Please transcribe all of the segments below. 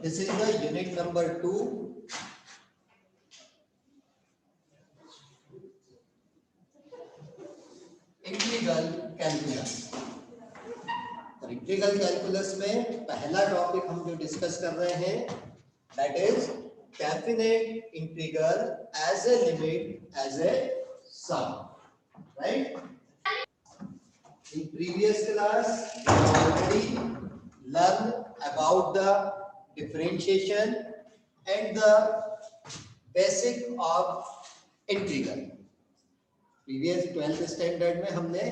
This is the unit number 2. Integral calculus. और integral calculus में पहला टॉपिक हम जो डिस्कस कर रहे हैं that is definite integral as a limit as a sum, right? In previous class we already learned about the differentiation and the basic of integral. Previous 12th standard में हमने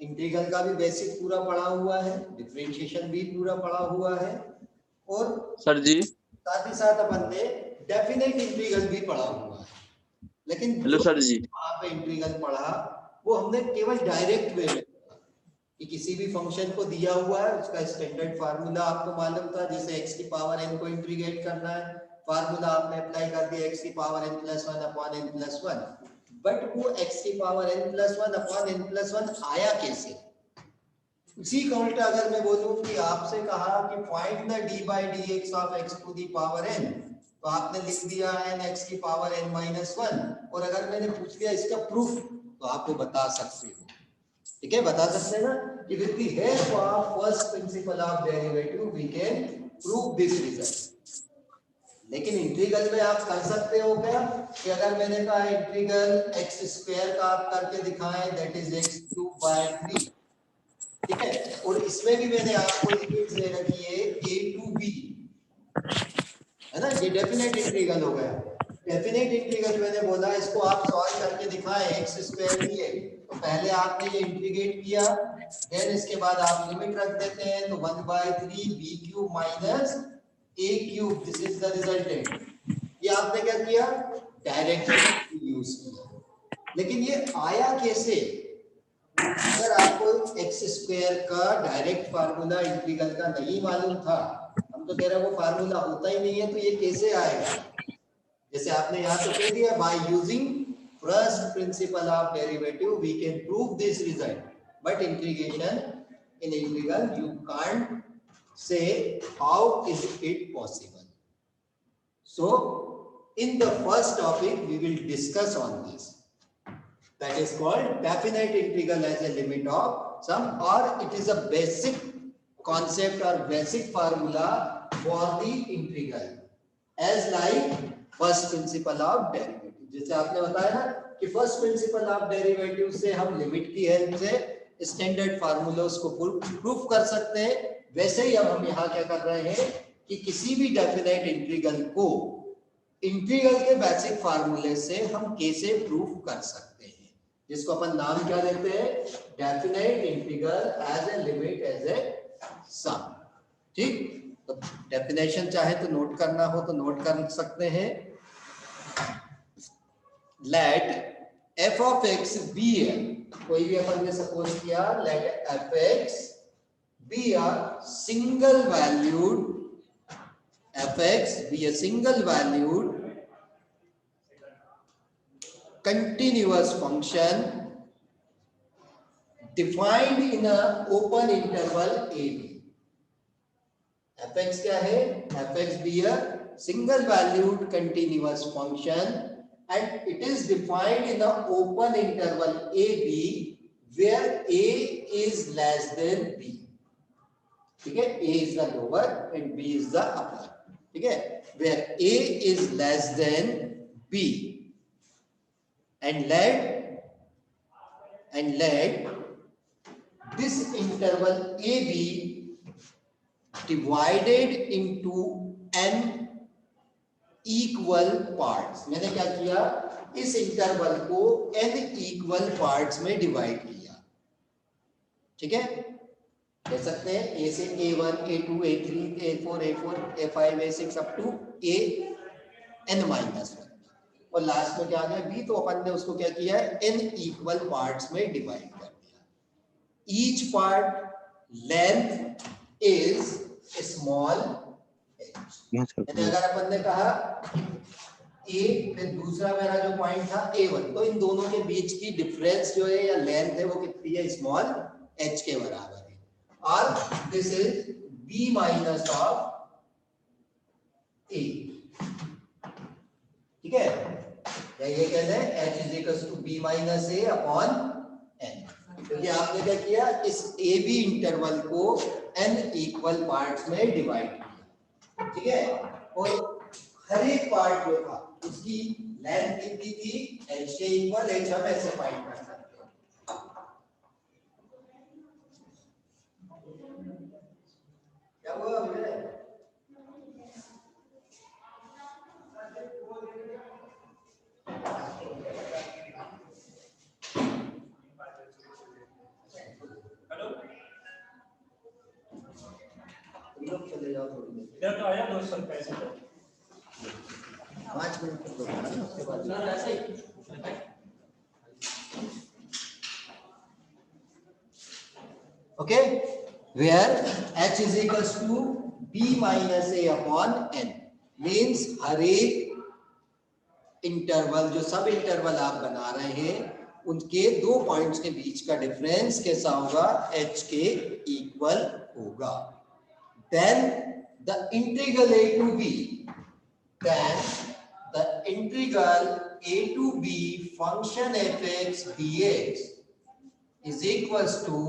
integral का भी basic पूरा पढ़ा हुआ है, डिफरेंशिएशन भी पूरा पढ़ा हुआ है, और सर जी साथ ही साथ अपन ने डेफिनेट इंटीग्रल भी पढ़ा हुआ है। लेकिन हेलो सर जी, वहाँ पे इंटीग्रल पढ़ा वो हमने केवल डायरेक्ट वे में कि किसी भी फंक्शन को दिया हुआ है उसका स्टैंडर्ड फार्मूला आपको मालूम था, जैसे x की पावर n को इंटीग्रेट करना है, फार्मूला आपने अप्लाई कर दिया x की power n+1 upon n+1, but वो x की पावर n+1 अपॉन n+1 आया कैसे? उसी का उल्टा अगर मैं बोलूं कि आपसे कहा कि find the d/dx of x to the power n, तो आपने लिख दिया n x की पावर n-1, और अगर मैंने पूछ लिया इसका प्रूफ तो आपको बता सकते हो, ठीक है, बता सकते हैं ना कि with the help of first principle of derivative we can prove this result. लेकिन इंटीग्रल में आप कर सकते हो क्या कि अगर मैंने कहा इंटीग्रल x स्क्वायर का आप करके दिखाएं दैट इज x³ 3, ठीक है, और इसमें भी मैंने आपको लिमिट्स दे रखी है a to b, है ना, ये डेफिनेट इंटीग्रल हो गया। डेफिनेट इंटीग्रल मैंने बोला इसको आप सॉल्व करके दिखाएं x² की है, तो पहले आपने ये इंटीग्रेट किया, देन इसके बाद आप लिमिट रख देते हैं, तो 1/3 b³ minus a³, this is the resultant. ये आपने क्या किया? डायरेक्ट यूज किया। लेकिन ये आया कैसे? अगर आपको x² का डायरेक्ट फार्मूला इंटीग्रल का नहीं मालूम था, हम तो कह रहे हैं वो फार्मूला होता ही नहीं है, तो ये कैसे आएगा? जैसे आपने यहाँ तो कह दिया by using first principle of derivative we can prove this result, but integration in integral you can't say how is it possible. So in the first topic we will discuss on this, that is called definite integral as a limit of sum, or it is a basic concept or basic formula for the integral as like first principle of derivative। जैसे आपने बताया ना कि first principle of derivative से हम limit की help से standard formulas को प्रूफ कर सकते हैं, वैसे ही अब हम यहाँ क्या कर रहे हैं कि किसी भी डेफिनेट इंटीग्रल को इंटीग्रल के बेसिक फार्मूले से हम कैसे प्रूफ कर सकते हैं, जिसको अपन नाम क्या देते हैं? Definite integral as a limit as a sum. ठीक, तो डेफिनेशन चाहे तो नोट करना हो तो नोट कर सकते हैं। Let f of x be a, कोई भी अपन ने सपोज किया late f x be a single valued, f(x) be a single valued continuous function defined in a open interval ab। f(x) क्या है? f(x) be a single valued continuous function and it is defined in a open interval ab where a is less than b, ठीक है, a is the lower and b is the upper, ठीक है, where a is less than b, and let this interval ab divided into n equal parts। मैंने क्या किया? इस interval को n equal parts में डिवाइड किया, ठीक है, कह सकते हैं a से a1 a2 a3 a4 a4 a5 a6 up to an-1, और लास्ट में क्या आ गया b, तो अपन ने उसको क्या किया है? n इक्वल पार्ट्स में डिवाइड कर दिया। Each part length is small h। अगर अपन ने कहा a, फिर दूसरा मेरा जो पॉइंट था a1, तो इन दोनों के बीच की डिफरेंस जो है या लेंथ है वो कितनी है? स्मॉल h के बराबर है। और this is b minus of a, ठीक है, या ये कहते हैं h is equal to b minus a upon n, क्योंकि आपने क्या किया, इस ए बी इंटरवल को n इक्वल पार्ट्स में डिवाइड किया, ठीक है, और हर एक पार्ट जो था उसकी लेंथ कितनी थी, h के इक्वल, h हम ऐसे फाइंड कर सकते हैं। क्या हुआ भैया? चले जाओ थोड़ी देर, इधर तो आया 200 पैसे 5 मिनट तक दो ना, उसके बाद ऐसे ही okay, where h is equals to b minus a upon n, means हर एक इंटरवल, जो सब इंटरवल आप बना रहे हैं, उनके दो पॉइंट्स के बीच का डिफरेंस कैसा होगा, h के इक्वल होगा। then the integral a to b, then the integral a to b function fx dx is equals to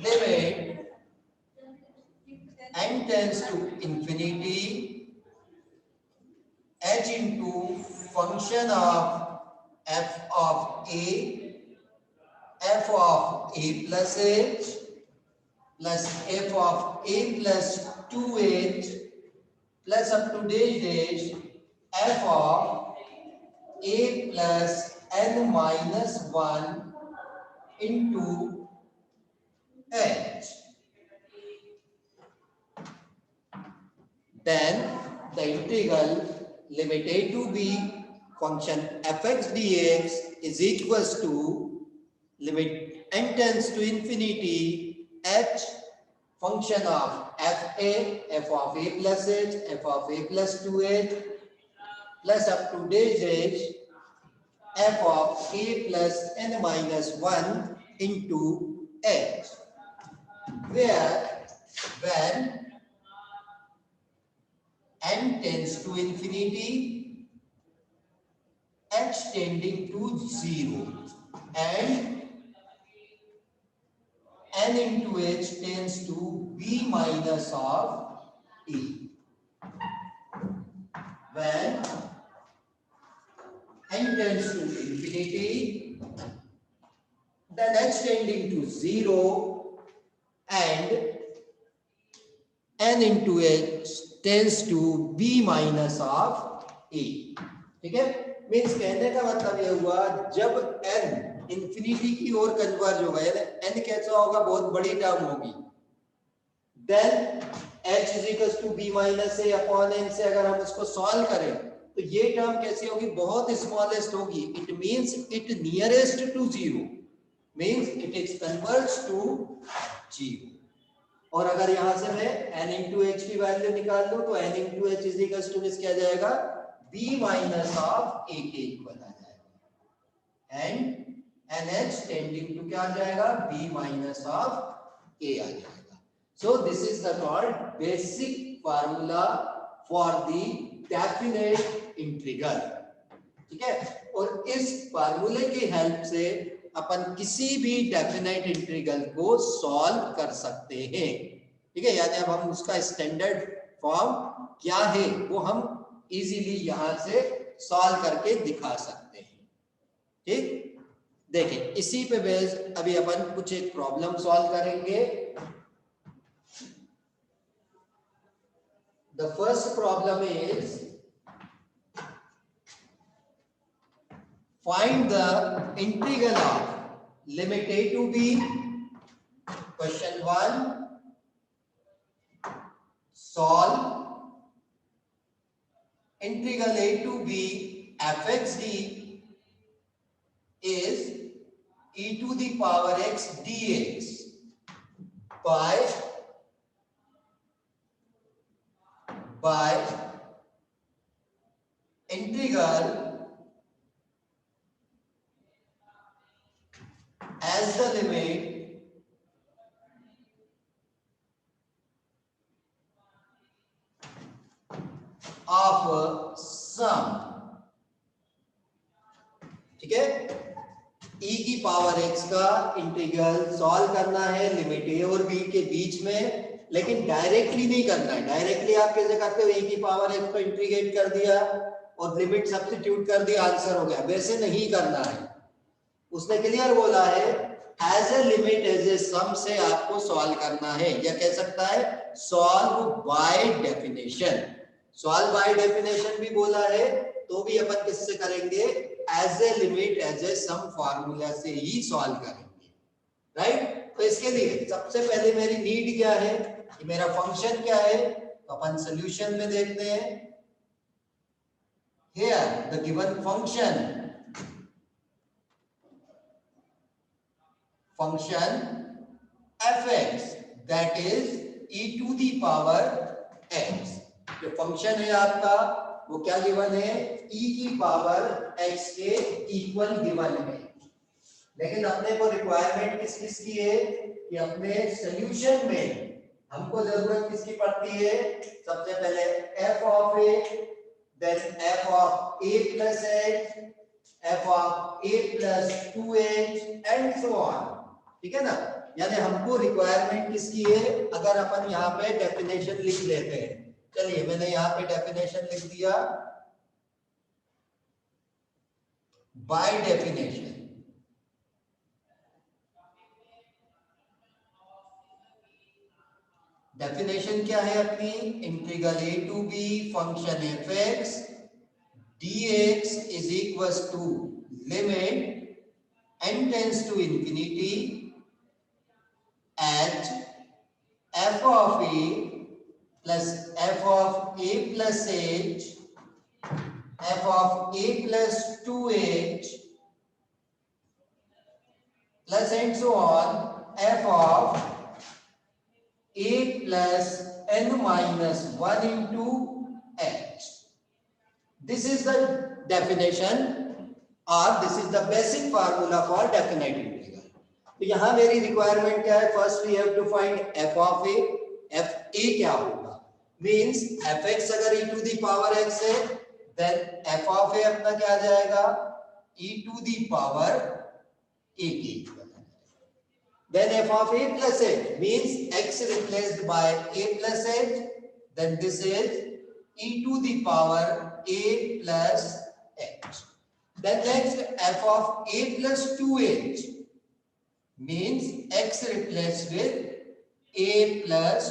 limit n tends to infinity h into function of f of a plus h plus f of a plus 2h plus up to dash dash f of a plus n minus 1 into h. Then the integral limit a to b function fx dx is equals to limit n tends to infinity h function of f of a plus h, f of a plus 2h plus up to dash dash f of a plus n minus 1 into h, where when n tends to infinity, h tending to 0 and n into h tends to b minus of a. When n tends to infinity, then h tending to 0 and n into h tends to b minus of a, ठीक है, means कहने का मतलब यह हुआ, जब n infinity की ओर converge होगा, यानी n कैसा होगा, बहुत बड़ी टर्म होगी, then h is equal to b minus a upon n से अगर हम उसको सॉल्व करें तो ये टर्म कैसी होगी, बहुत स्मॉलेस्ट होगी, it means it nearest to 0, means it is converge to 0। और अगर यहां से मैं n into h की वैल्यू निकाल लूं तो n into h is equal to क्या जाएगा, b माइनस ऑफ a के इक्वल आ जाएगा, एंड nh टेंडिंग टू क्या आ जाएगा, b माइनस ऑफ a आ जाएगा। So this is the called basic formula for the definite integral, ठीक है, और इस फार्मूले की हेल्प से अपन किसी भी डेफिनेट इंटीग्रल को सॉल्व कर सकते हैं, ठीक है, यानी अब हम उसका स्टैंडर्ड फॉर्म क्या है वो हम इजीली यहां से सॉल्व करके दिखा सकते हैं, ठीक। देखें, इसी पे बेस अभी अपन कुछ एक प्रॉब्लम सॉल्व करेंगे। The first problem is find the integral of limit a to b, question 1, solve integral a to b fx d is e to the power x dx by integral as the limit of sum, ठीक है। e की power x का integral solve करना है limit a और b के बीच में, लेकिन डायरेक्टली नहीं करना है। डायरेक्टली आप कैसे करते हो, e की पावर x को इंटीग्रेट कर दिया और लिमिट सब्स्टिट्यूट कर दिया, आंसर हो गया। वैसे नहीं करना है, उसने क्लियर बोला है as a limit as a sum से आपको सॉल्व करना है, या कह सकता है solve by definition. Solve by definition भी बोला है, तो भी अपन किससे करेंगे, as a limit as a sum formula से ही सॉल्व करेंगे, राइट। तो इसके लिए सबसे पहले मेरी नीड क्या है, कि मेरा फंक्शन क्या है, तो अपन सॉल्यूशन में देखते हैं। Here the given function fx that is e to the power x। जो फंक्शन है आपका वो क्या गिवन है, e की पावर x के इक्वल गिवन है। लेकिन अपने को रिक्वायरमेंट किस किस की है, कि अपने सॉल्यूशन में हमको जरूरत किसकी पड़ती है, सबसे पहले f of a, then f of a plus h, f of a plus 2h and so on, ठीक है ना। यानी हमको रिक्वायरमेंट किसकी है, अगर अपन यहाँ पे डेफिनेशन लिख लेते हैं, चलिए मैंने यहाँ पे डेफिनेशन लिख दिया, बाय डेफिनेशन डेफिनेशन क्या है अपनी, integral a to b function fx dx is equals to limit n tends to infinity at f of a plus f of a plus h, f of a plus 2h plus and so on, f of a plus n minus 1 into h. This is the definition or this is the basic formula for definite integral. तो यहां मेरी requirement क्या है, first we have to find f of a। f a क्या होगा, means fx अगर e to the power x है, then f of a अपना क्या आ जाएगा, e to the power a के equal. Then f of a plus h means x replaced by a plus h, then this is e to the power a plus h. Then next f of a plus 2h means x replaced with a plus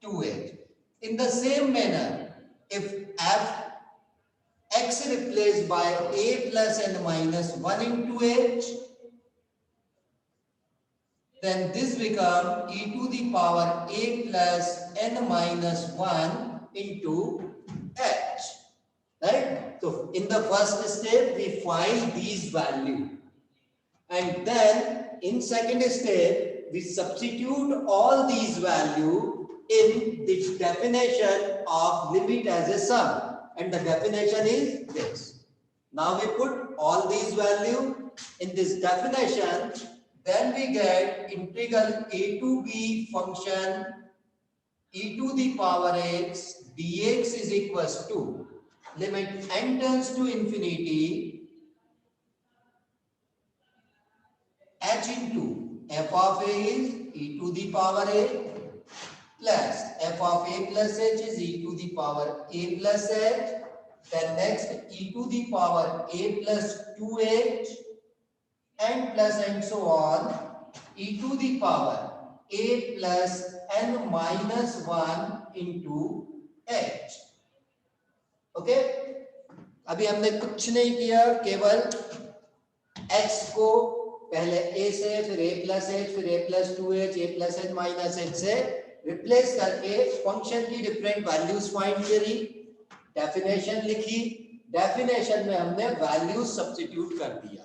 2h. In the same manner, if f x replaced by a plus n minus 1 into h, then this become e to the power a plus n minus 1 into h, right? So in the first step we find these value, and then in second step we substitute all these value in the definition of limit as a sum, and the definition is this. Now we put all these value in this definition, then we get integral a to b function e to the power x dx is equals to limit n tends to infinity h into f of a is e to the power a plus f of a plus h is e to the power a plus h, then next e to the power a plus 2h and plus and so on e to the power a plus n minus 1 into h. Okay, अभी हमने कुछ नहीं किया, केवल x को पहले a से, फिर a प्लस h, फिर a plus 2h, a plus n minus h से रिप्लेस करके फंक्शन की डिफरेंट वैल्यूज फाइंड करी, डेफिनेशन लिखी, डेफिनेशन में हमने वैल्यूज सब्स्टिट्यूट कर दिया।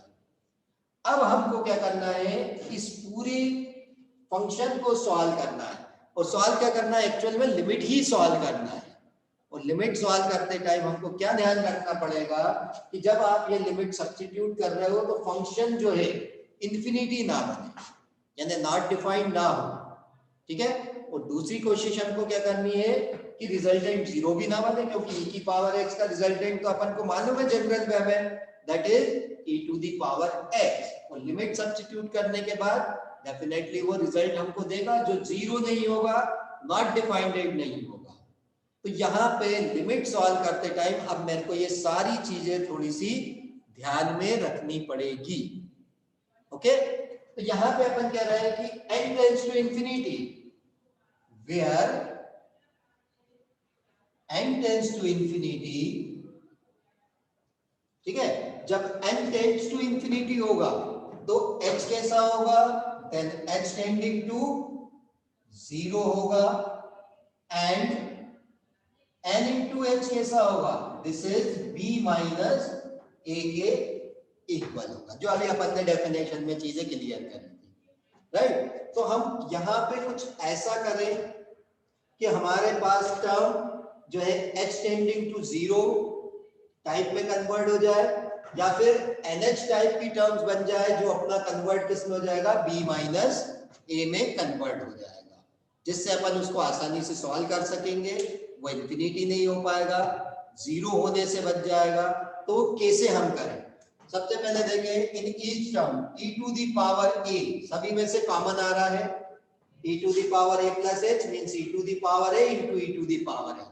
अब हमको क्या करना है, इस पूरी फंक्शन को सॉल्व करना है, और सॉल्व क्या करना है, एक्चुअल में लिमिट ही सॉल्व करना है। और लिमिट सॉल्व करते टाइम हमको क्या ध्यान रखना पड़ेगा, कि जब आप ये लिमिट सब्स्टिट्यूट कर रहे हो तो फंक्शन जो है इंफिनिटी ना बने, यानी नॉट डिफाइंड ना हो, ठीक है। और दूसरी कोशिश हमको क्या करनी है, कि रिजल्टेंट जीरो भी ना बने, क्योंकि e की पावर x का रिजल्टेंट तो अपन को मालूम है जनरल वे में, that is e to the power x। और लिमिट सब्स्टिट्यूट करने के बाद डेफिनेटली वो रिजल्ट हमको देगा जो जीरो नहीं होगा, नॉट डिफाइंड नहीं होगा। तो यहाँ पे लिमिट सॉल्व करते टाइम अब मेरे को ये सारी चीजें थोड़ी सी ध्यान में रखनी पड़ेगी। ओके, तो यहाँ पे अपन कह रहे हैं कि n tends to infinity, where n tends to infinity, ठीक है, जब n टेंड्स टू इंफिनिटी होगा तो h कैसा होगा, then h tending to zero होगा, एंड n इंटू h कैसा होगा, this is b minus a के इक्वल होगा, जो अभी अपन ने डेफिनेशन में चीजें क्लियर करी थी, राइट। तो हम यहाँ पे कुछ ऐसा करें कि हमारे पास टर्म जो है h tending to zero type में कन्वर्ट हो जाए, या फिर NH टाइप की टर्म्स बन जाए जो अपना कन्वर्ट किस में हो जाएगा, b माइनस a में कन्वर्ट हो जाएगा, जिससे अपन उसको आसानी से सॉल्व कर सकेंगे। वो इंफिनिटी नहीं हो पाएगा, जीरो होने से बच जाएगा। तो कैसे हम करें, सबसे पहले देखें in each term e to the power a, सभी में से कॉमन आ रहा है, e to the power a plus h means e to the power a into e to the power h,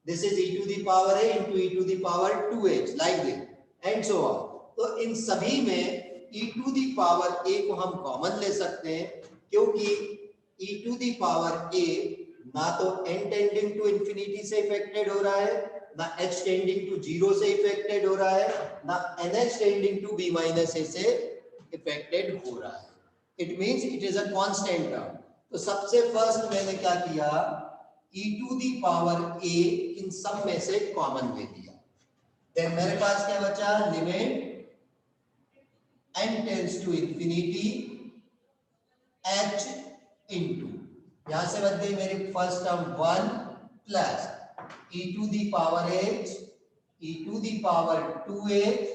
this is e to the power a into e to the power 2h like this and so on। तो इन सभी में e to the power a को हम common ले सकते हैं, क्योंकि e to the power a ना तो n टेंडिंग टू इंफिनिटी से इफेक्टेड हो रहा है, ना h टेंडिंग टू जीरो से इफेक्टेड हो रहा है, ना nh tending to b minus a से इफेक्टेड हो रहा है। It means it is a constant term. तो सबसे फर्स्ट मैंने क्या किया, e to the power a इन सब में से कॉमन ले लिया, देन मेरे पास क्या बचा, limit n tends to infinity h into, यहां से बच गई मेरी first term 1 plus e to the power h, e to the power 2h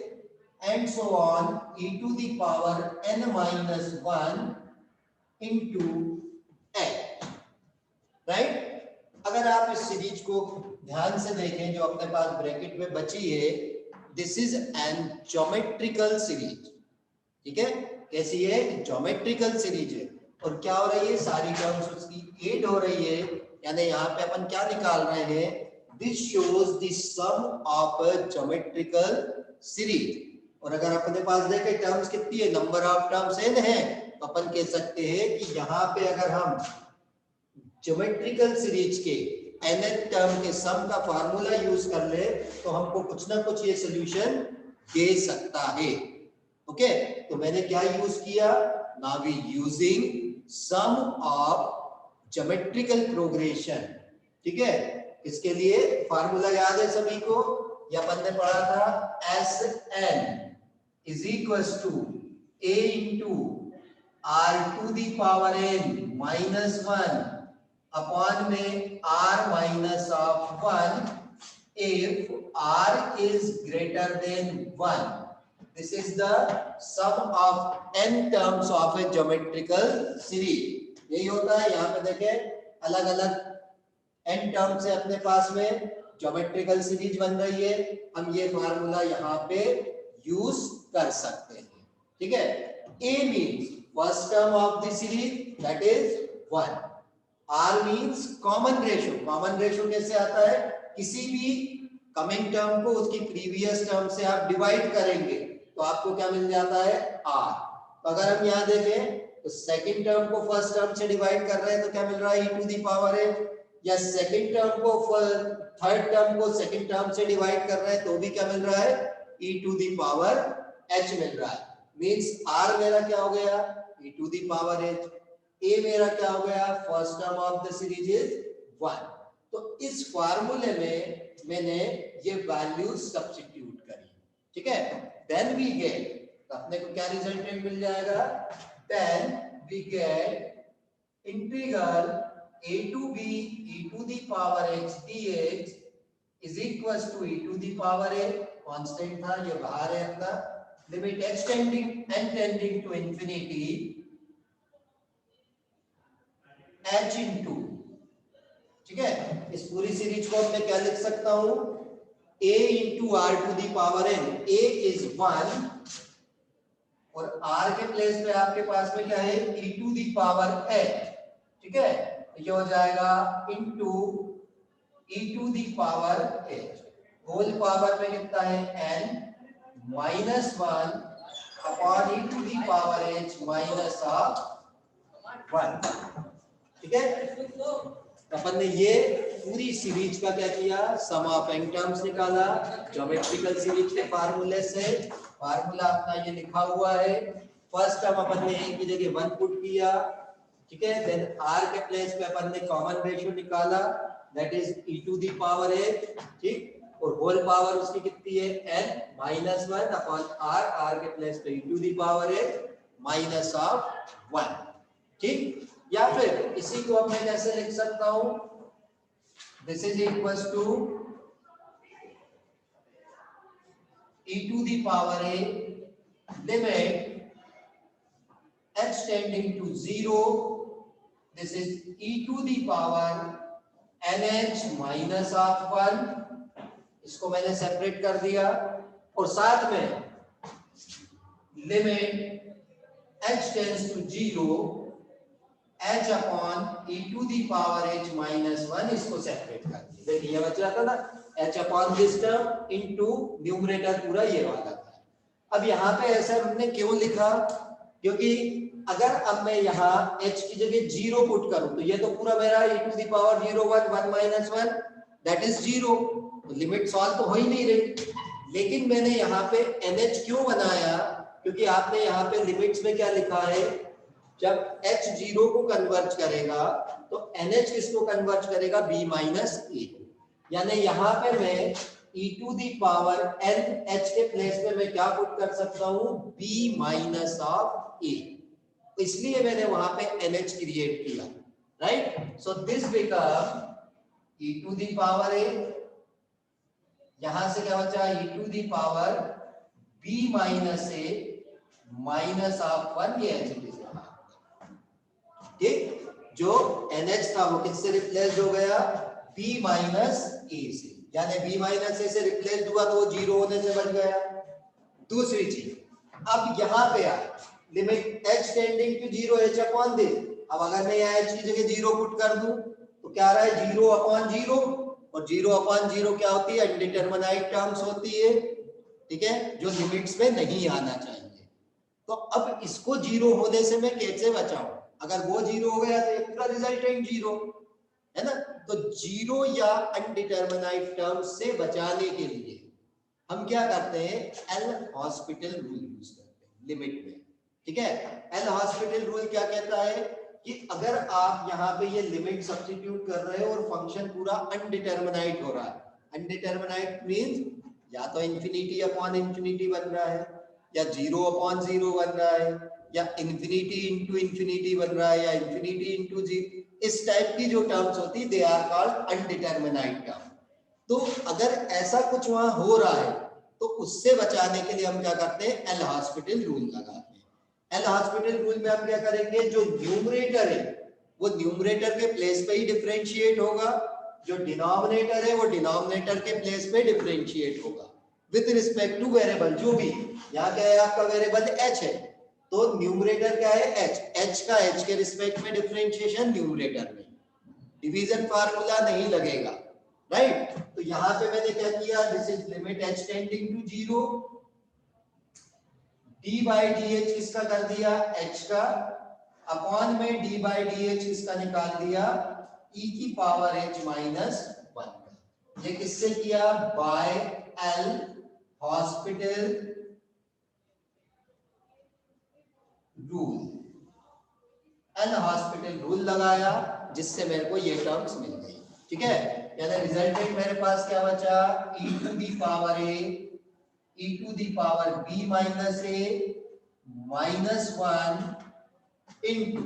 and so on e to the power n minus 1 into h, right. अगर आप इस series को ध्यान से देखें जो अपने पास ब्रैकेट में बची है, this is an geometrical series, ठीक है, कैसी है, ज्योमेट्रिकल सीरीज है। और क्या हो रही है, सारी टर्म्स उसकी 8 हो रही है, यानी यहाँ पे अपन क्या निकाल रहे हैं, this shows the sum of a geometrical series. और अगर अपने पास देखें टर्म्स कितनी है, नंबर ऑफ टर्म्स n है, तो अपन कह सकते हैं कि यहाँ पे अगर हम ज्योमेट्रिकल सीरीज के nth टर्म के सम का फार्मूला यूज कर ले तो हमको कुछ ना कुछ ये सॉल्यूशन दे सकता है। ओके, तो मैंने क्या यूज किया, now we using sum of geometrical progression, ठीक है। इसके लिए फार्मूला याद है सभी को, या अपन ने पढ़ा था, Sn is equals to a into r to the power n minus 1 upon में r minus of 1 if r is greater than 1। This is the sum of n terms of a geometrical series। यही होता है, यहाँ पे देखें अलग अलग n term से अपने पास में ज्योमेट्रिकल सीरीज बन रही है, हम ये फार्मूला यहाँ पे यूज कर सकते हैं, ठीक है। a means first term of the series, that is 1। r means common ratio। common ratio कैसे आता है, किसी भी कमिंग टर्म को उसकी प्रीवियस टर्म से आप डिवाइड करेंगे तो आपको क्या मिल जाता है, r। तो अगर हम यहाँ देखें तो सेकंड टर्म को फर्स्ट टर्म से डिवाइड कर रहे हैं तो क्या मिल रहा है, e टू दी पावर है, या सेकंड टर्म को थर्ड टर्म को सेकंड टर्म से डिवाइड कर रहे हैं तो भी क्या मिल रहा है, e to the power h मिल रहा है। मींस r मेरा क्या हो गया, e to the power h, a मेरा क्या हो गया, first term of the series is 1। तो इस फार्मूले में मैंने ये वैल्यू सब्स्टिट्यूट करी, ठीक है। देन वी गेट, अपने को क्या रिजल्टेंट मिल जाएगा, then we get integral a to b e to the power h dx is equals to e to the power a, constant था ये बाहर है अपना, limit h tending to infinity h into, ठीक है, इस पूरी सीरीज को मैं क्या लिख सकता हूं, a into r to the power n, a is 1 और r के प्लेस पे आपके पास में क्या है, e to the power h, ठीक है, तो ये हो जाएगा into e to the power h, whole power में कितना है n minus 1 upon e to the power h minus of 1, ठीक है। अपन ने ये पूरी सीरीज का क्या किया, सम ऑफ n टर्म्स निकाला ज्योमेट्रिकल सीरीज के फार्मूले से, फार्मूला अपना ये लिखा हुआ है, फर्स्ट टर्म अपन ने a की जगह 1 पुट किया, ठीक है, देन r के प्लेस पे अपन ने कॉमन रेशियो निकाला that is e to the power h, ठीक, और होल पावर उसकी कितनी है n माइनस 1 अपॉन r के प्लेस पे e to the power h minus of 1, ठीक। या फिर इसी को अब मैं कैसे लिख सकता हूं, this is equals to e to the power a limit h tending to 0, this is e to the power nh minus of 1, इसको मैंने सेपरेट कर दिया, और साथ में limit h tends to 0 h upon e to the power h minus 1, इसको separate कर दिया। देखिए ये बच जाता ना h upon this term into numerator पूरा ये वाला था। अब यहाँ पे ऐसा हमने क्यों लिखा, क्योंकि अगर अब मैं यहाँ h की जगह 0 पुट करूं तो ये तो पूरा मेरा e to the power 0 1 1 minus 1 that is 0, तो लिमिट सॉल्व तो हो ही नहीं रही। लेकिन मैंने यहाँ पे nh क्यों बनाया, क्योंकि आपने यहाँ पे लिमिट्स में क्या लिखा है, जब h 0 को कन्वर्ज करेगा तो nh किसको कन्वर्ज करेगा, b माइनस a, यानी यहाँ पे मैं e to the power n h के प्लेस पे मैं क्या पुट कर सकता हूँ, b माइनस ऑफ a, इसलिए मैंने वहां पे nh क्रिएट किया, right. So this become e to the power a, यहां से क्या बचा, e to the power b minus a minus of 1, ये h, ठीक, जो NH था वो किससे रिप्लेस हो गया, B माइनस ए से, यानी B माइनस ए से रिप्लेस हुआ तो वो 0 होने से बच गया। दूसरी चीज, अब यहाँ पे आए limit h tending to 0 h upon this, अब अगर मैं यहाँ h की जगह 0 पुट कर दूं तो क्या आ रहा है, 0 अपॉन 0, और 0 अपॉन 0 क्या होती है, अनडिटरमिनाइट टर्म्स होती है, ठीक है, जो लिमिट्स में नहीं आना चाहिए। तो अब इसको 0 होने से मैं कैसे बचाऊं, अगर वो 0 हो गया तो ये पूरा रिजल्टेंट 0 है ना, तो 0 या अनडिटरमिनाइट टर्म से बचाने के लिए हम क्या करते हैं, एल हॉस्पिटल रूल यूज करते हैं लिमिट में, ठीक है। एल हॉस्पिटल रूल क्या कहता है कि अगर आप यहाँ पे ये लिमिट सब्स्टिट्यूट कर रहे हो और फंक्शन पूरा अनडिटरमिनाइट हो रहा है, अनडिटरमिनाइट मींस या तो इंफिनिटी अपॉन इंफिनिटी बन रहा है, या 0 अपॉन 0 बन रहा है, या इंफिनिटी इंटू इंफिनिटी बन रहा है, या इंफिनिटी इंटू 0, इस टाइप की जो टर्म्स होती है दे आर कॉल्ड अनडिटरमिनाइट टर्म। तो अगर ऐसा कुछ वहां हो रहा है तो उससे बचाने के लिए हम क्या करते हैं, एल हॉस्पिटल रूल लगाते हैं। एल हॉस्पिटल रूल में हम क्या करेंगे, जो न्यूमरेटर है वो न्यूमरेटर के प्लेस पे ही डिफरेंशिएट होगा, जो डिनोमिनेटर है वो डिनोमिनेटर के प्लेस पे डिफरेंशिएट होगा विद रिस्पेक्ट टू वेरिएबल, जो भी यहाँ क्या है आपका वेरिएबल h है, तो न्यूमरेटर क्या है h का h के रिस्पेक्ट में डिफरेंशिएशन न्यूमरेटर में, डिवीजन फार्मूला नहीं लगेगा, राइट। तो यहाँ पे मैंने क्या किया, this is limit h tending to 0, d by d h किसका कर दिया, h का, अपॉन में d बाई डी एच किसका निकाल दिया, e की पावर h माइनस 1 का, ये किससे किया, by L hospital rule, L hospital rule लगाया जिससे मेरे को ये टर्म्स मिल गई, ठीक है। यानी रिजल्टेंट मेरे पास क्या बचा, e to the power a e to the power b minus a minus 1 into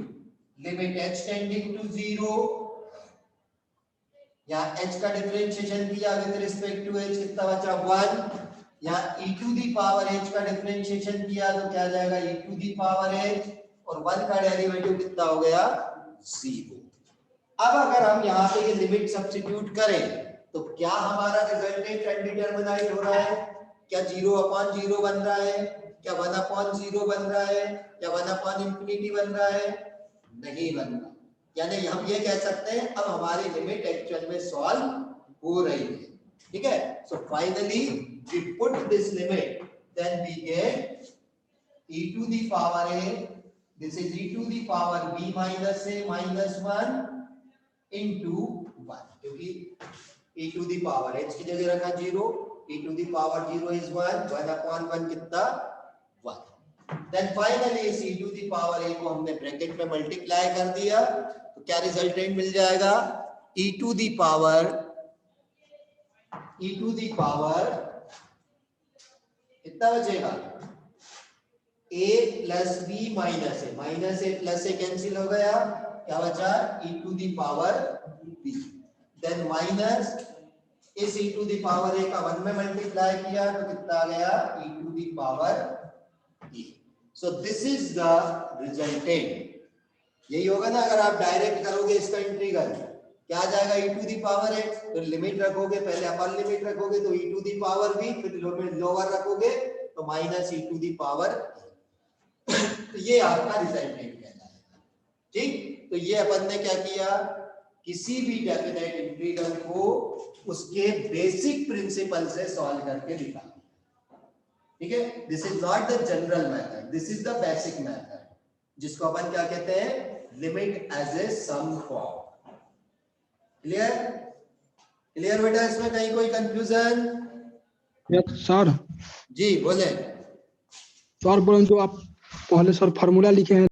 limit h tending to 0, यहाँ h का डिफरेंशिएशन किया विद रिस्पेक्ट टू h, कितना बचा 1, यहाँ e to the power h का डिफरेंशिएशन किया तो क्या जाएगा, e to the power h, और 1 का डेरिवेटिव कितना हो गया, 0। अब अगर हम यहाँ पे ये लिमिट सब्स्टिट्यूट करें तो क्या हमारा रिजल्टेंट अनडिटरमिनाइट हो रहा है? क्या 0/0 बन रहा है? क्या 1/0 बन रहा है? क्या 1/∞ बन रहा है? नहीं बन रहा। यानी हम ये कह सकते हैं अब हमारी लिमिट एक्चुअल में सॉल्व हो रही है। ठीक है, so finally we put this limit, then we get e to the power a, this is e to the power b minus a minus 1 into 1, क्योंकि e to the power h की जगह रखा 0, e to the power 0 is 1, 1/1 कितना 1। Then finally इस e to the power a को हमने bracket में multiply कर दिया तो क्या रिजल्टेंट मिल जाएगा? e to the power कितना बचेगा? a plus b minus a, minus a plus a cancel हो गया, क्या बचा? e to the power b, then minus इस e to the power a का 1 में मल्टीप्लाई किया तो कितना आ गया? e to the power a। so this is the resultant। यही होगा ना अगर आप डायरेक्ट करोगे इसका इंटीग्रल, क्या आ जाएगा? e to the power x, तो लिमिट रखोगे, पहले अपर लिमिट रखोगे तो e to the power b, फिर लिमिट लोअर रखोगे तो minus e to the power a। तो ये आपका रिजल्टेंट कहलाएगा। ठीक, तो ये अपन ने क्या किया? किसी भी डेफिनेट इंटीग्रल को उसके बेसिक प्रिंसिपल से सॉल्व करके दिखा। ठीक है, this is not the general method, this is the basic method, जिसको अपन क्या कहते हैं? Limit as a sum form. Clear? Clear बेटा? इसमें कहीं कोई कंफ्यूजन? Yes sir. जी बोले। सर बोले जो आप पहले सर फार्मूला लिखे हैं